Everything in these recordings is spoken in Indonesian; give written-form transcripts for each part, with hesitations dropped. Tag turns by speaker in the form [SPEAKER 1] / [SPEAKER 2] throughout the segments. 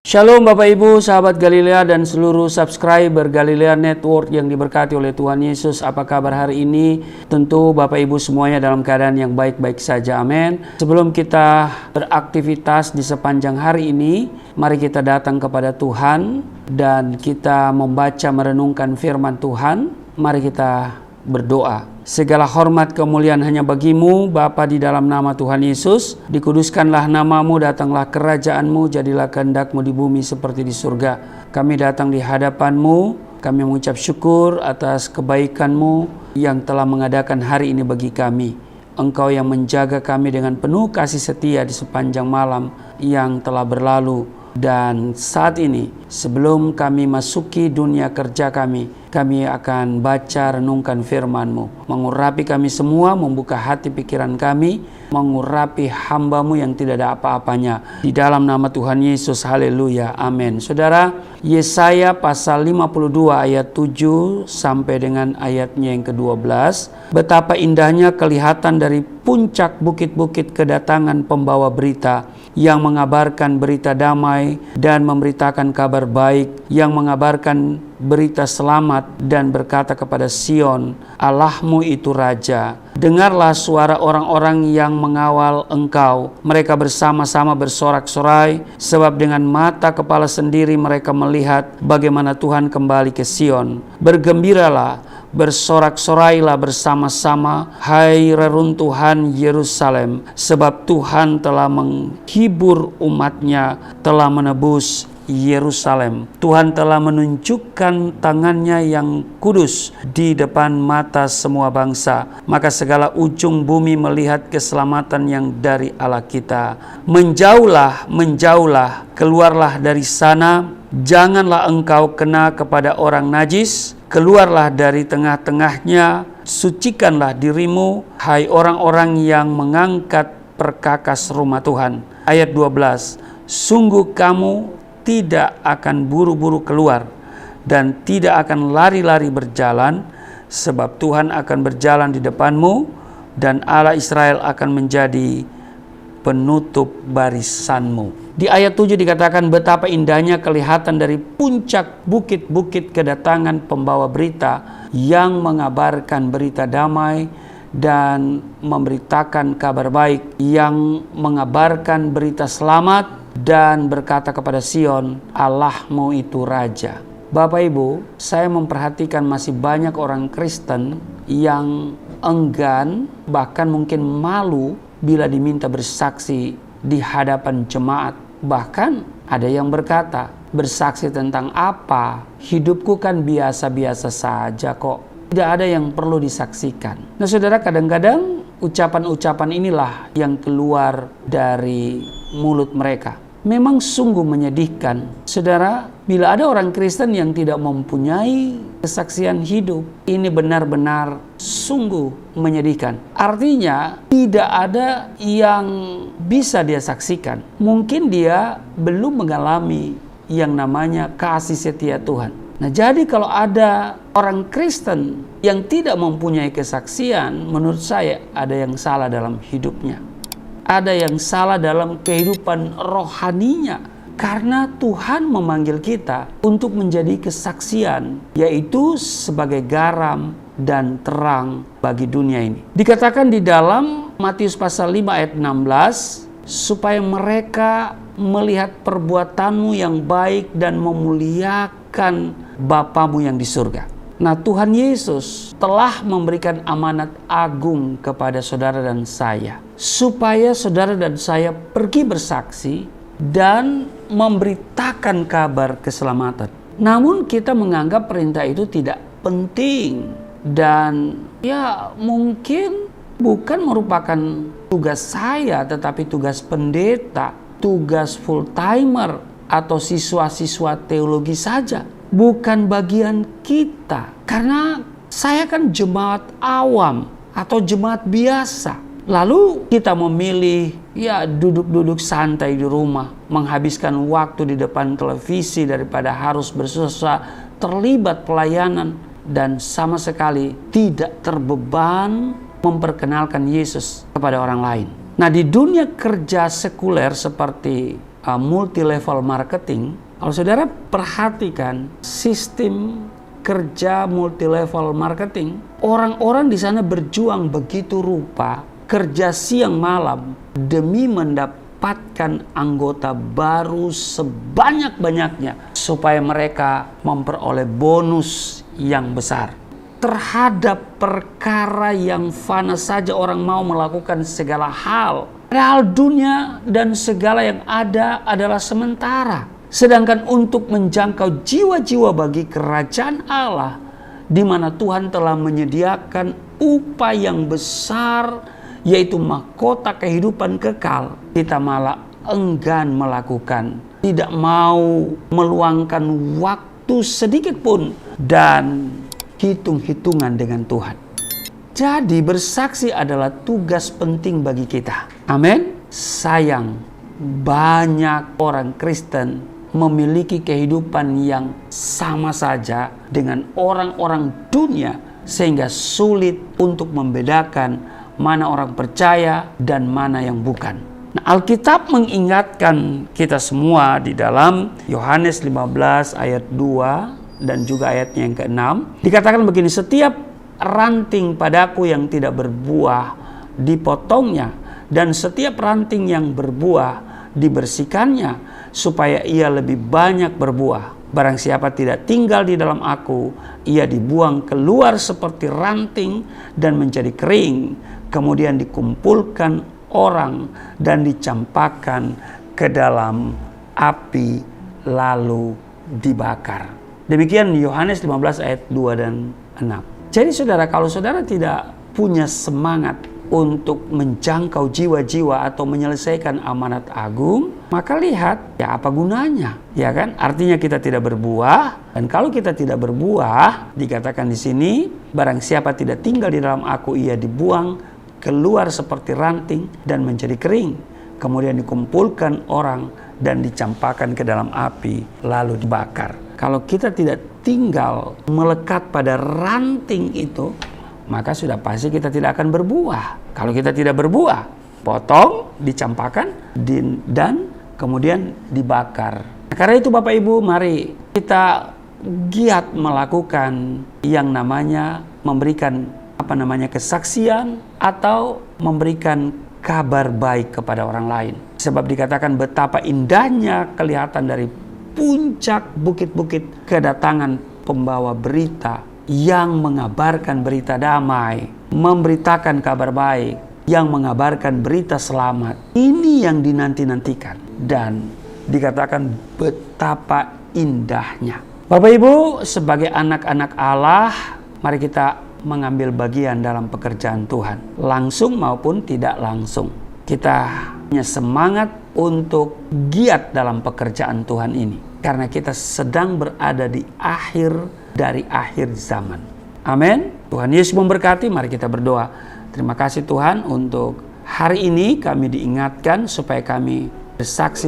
[SPEAKER 1] Shalom Bapak Ibu, sahabat Galilea dan seluruh subscriber Galilea Network yang diberkati oleh Tuhan Yesus. Apa kabar hari ini? Tentu Bapak Ibu semuanya dalam keadaan yang baik-baik saja, amin. Sebelum kita beraktivitas di sepanjang hari ini, mari kita datang kepada Tuhan dan kita membaca merenungkan firman Tuhan. Mari kita berdoa. Segala hormat kemuliaan hanya bagimu, Bapa, di dalam nama Tuhan Yesus. Dikuduskanlah namamu, datanglah kerajaanmu, jadilah kehendakmu di bumi seperti di surga. Kami datang di hadapanmu, kami mengucap syukur atas kebaikanmu yang telah mengadakan hari ini bagi kami. Engkau yang menjaga kami dengan penuh kasih setia di sepanjang malam yang telah berlalu. Dan saat ini, sebelum kami masuki dunia kerja kami akan baca renungkan firman-Mu. Mengurapi kami semua, membuka hati pikiran kami, mengurapi hamba-Mu yang tidak ada apa-apanya. Di dalam nama Tuhan Yesus, haleluya, amin. Saudara, Yesaya pasal 52 ayat 7 sampai dengan ayatnya yang ke-12. Betapa indahnya kelihatan dari puncak bukit-bukit kedatangan pembawa berita yang mengabarkan berita damai dan memberitakan kabar baik, yang mengabarkan berita selamat dan berkata kepada Sion, Allahmu itu Raja. Dengarlah suara orang-orang yang mengawal Engkau. Mereka bersama-sama bersorak-sorai, sebab dengan mata kepala sendiri mereka melihat bagaimana Tuhan kembali ke Sion. Bergembiralah, bersorak-sorailah bersama-sama, hai reruntuhan Yerusalem, sebab Tuhan telah menghibur umatnya, telah menebus Yerusalem. Tuhan telah menunjukkan tangannya yang kudus di depan mata semua bangsa. Maka segala ujung bumi melihat keselamatan yang dari Allah kita. Menjauhlah, menjauhlah, keluarlah dari sana. Janganlah engkau kena kepada orang najis. Keluarlah dari tengah-tengahnya. Sucikanlah dirimu, hai orang-orang yang mengangkat perkakas rumah Tuhan. Ayat 12. Sungguh kamu tidak akan buru-buru keluar dan tidak akan lari-lari berjalan, sebab Tuhan akan berjalan di depanmu dan Allah Israel akan menjadi penutup barisanmu. Di ayat 7 dikatakan betapa indahnya kelihatan dari puncak bukit-bukit kedatangan pembawa berita yang mengabarkan berita damai dan memberitakan kabar baik, yang mengabarkan berita selamat dan berkata kepada Sion, Allahmu itu Raja. Bapak Ibu, saya memperhatikan masih banyak orang Kristen yang enggan, bahkan mungkin malu bila diminta bersaksi di hadapan jemaat. Bahkan ada yang berkata, bersaksi tentang apa? Hidupku kan biasa-biasa saja kok. Tidak ada yang perlu disaksikan. Nah saudara, kadang-kadang ucapan-ucapan inilah yang keluar dari mulut mereka. Memang sungguh menyedihkan, saudara, bila ada orang Kristen yang tidak mempunyai kesaksian hidup. Ini benar-benar sungguh menyedihkan. Artinya, tidak ada yang bisa dia saksikan. Mungkin dia belum mengalami yang namanya kasih setia Tuhan. Nah, jadi kalau ada orang Kristen yang tidak mempunyai kesaksian, menurut saya ada yang salah dalam hidupnya. Ada yang salah dalam kehidupan rohaninya. Karena Tuhan memanggil kita untuk menjadi kesaksian, yaitu sebagai garam dan terang bagi dunia ini. Dikatakan di dalam Matius pasal 5 ayat 16, supaya mereka melihat perbuatanmu yang baik dan memuliakan Bapamu yang di surga. Nah, Tuhan Yesus telah memberikan amanat agung kepada saudara dan saya, supaya saudara dan saya pergi bersaksi dan memberitakan kabar keselamatan. Namun kita menganggap perintah itu tidak penting dan ya mungkin bukan merupakan tugas saya, tetapi tugas pendeta, tugas full timer atau siswa-siswa teologi saja. Bukan bagian kita. Karena saya kan jemaat awam atau jemaat biasa. Lalu kita memilih ya duduk-duduk santai di rumah, menghabiskan waktu di depan televisi daripada harus bersusah terlibat pelayanan dan sama sekali tidak terbeban memperkenalkan Yesus kepada orang lain. Nah, di dunia kerja sekuler seperti multi level marketing, kalau saudara perhatikan sistem kerja multi level marketing, orang-orang di sana berjuang begitu rupa, kerja siang malam demi mendapatkan anggota baru sebanyak-banyaknya supaya mereka memperoleh bonus yang besar. Terhadap perkara yang fana saja orang mau melakukan segala hal. Padahal dunia dan segala yang ada adalah sementara. Sedangkan untuk menjangkau jiwa-jiwa bagi kerajaan Allah, di mana Tuhan telah menyediakan upah yang besar, yaitu mahkota kehidupan kekal, kita malah enggan melakukan, tidak mau meluangkan waktu sedikit pun dan hitung-hitungan dengan Tuhan. Jadi bersaksi adalah tugas penting bagi kita. Amin. Sayang, banyak orang Kristen memiliki kehidupan yang sama saja dengan orang-orang dunia, sehingga sulit untuk membedakan mana orang percaya dan mana yang bukan. Nah, Alkitab mengingatkan kita semua di dalam Yohanes 15 ayat 2 dan juga ayatnya yang ke-6. Dikatakan begini, setiap ranting padaku yang tidak berbuah dipotongnya, dan setiap ranting yang berbuah dibersihkannya, supaya ia lebih banyak berbuah. Barang siapa tidak tinggal di dalam aku, ia dibuang keluar seperti ranting dan menjadi kering, kemudian dikumpulkan orang dan dicampakkan ke dalam api lalu dibakar. Demikian Yohanes 15 ayat 2 dan 6. Jadi saudara, kalau saudara tidak punya semangat untuk menjangkau jiwa-jiwa atau menyelesaikan amanat agung, maka lihat ya apa gunanya, ya kan? Artinya kita tidak berbuah, dan kalau kita tidak berbuah, dikatakan di sini, barang siapa tidak tinggal di dalam aku, ia dibuang keluar seperti ranting dan menjadi kering, kemudian dikumpulkan orang dan dicampakkan ke dalam api lalu dibakar. Kalau kita tidak tinggal melekat pada ranting itu, maka sudah pasti kita tidak akan berbuah. Kalau kita tidak berbuah, potong, dicampakkan, dan kemudian dibakar. Karena itu Bapak Ibu, mari kita giat melakukan yang namanya memberikan kesaksian atau memberikan kabar baik kepada orang lain. Sebab dikatakan betapa indahnya kelihatan dari puncak bukit-bukit kedatangan pembawa berita yang mengabarkan berita damai, memberitakan kabar baik, yang mengabarkan berita selamat. Ini yang dinanti-nantikan dan dikatakan betapa indahnya. Bapak Ibu, sebagai anak-anak Allah, mari kita mengambil bagian dalam pekerjaan Tuhan, langsung maupun tidak langsung. Kita punya semangat untuk giat dalam pekerjaan Tuhan ini, karena kita sedang berada di akhir dari akhir zaman. Amin. Tuhan Yesus memberkati. Mari kita berdoa. Terima kasih Tuhan untuk hari ini kami diingatkan supaya kami bersaksi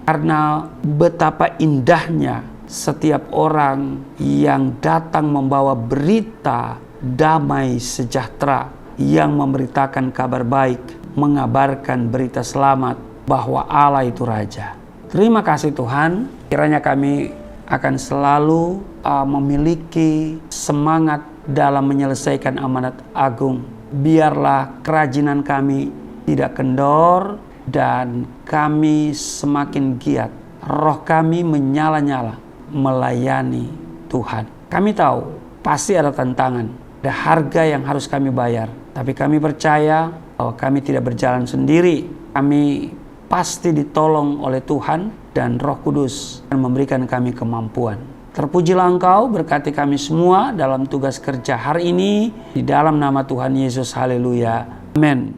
[SPEAKER 1] karena betapa indahnya setiap orang yang datang membawa berita damai sejahtera, yang memberitakan kabar baik, mengabarkan berita selamat bahwa Allah itu Raja. Terima kasih Tuhan, kiranya kami akan selalu memiliki semangat dalam menyelesaikan amanat agung. Biarlah kerajinan kami tidak kendor dan kami semakin giat. Roh kami menyala-nyala melayani Tuhan. Kami tahu pasti ada tantangan, ada harga yang harus kami bayar. Tapi kami percaya bahwa kami tidak berjalan sendiri. Kami pasti ditolong oleh Tuhan dan Roh Kudus dan memberikan kami kemampuan. Terpujilah Engkau, berkati kami semua dalam tugas kerja hari ini. Di dalam nama Tuhan Yesus, haleluya. Amin.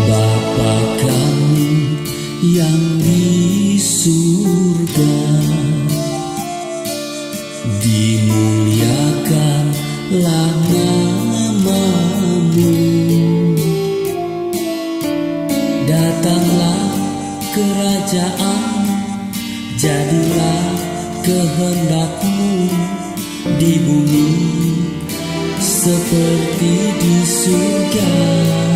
[SPEAKER 2] Bapa kami yang di surga, dimuliakanlah nama-Mu. Datanglah kerajaan di bumi seperti di surga.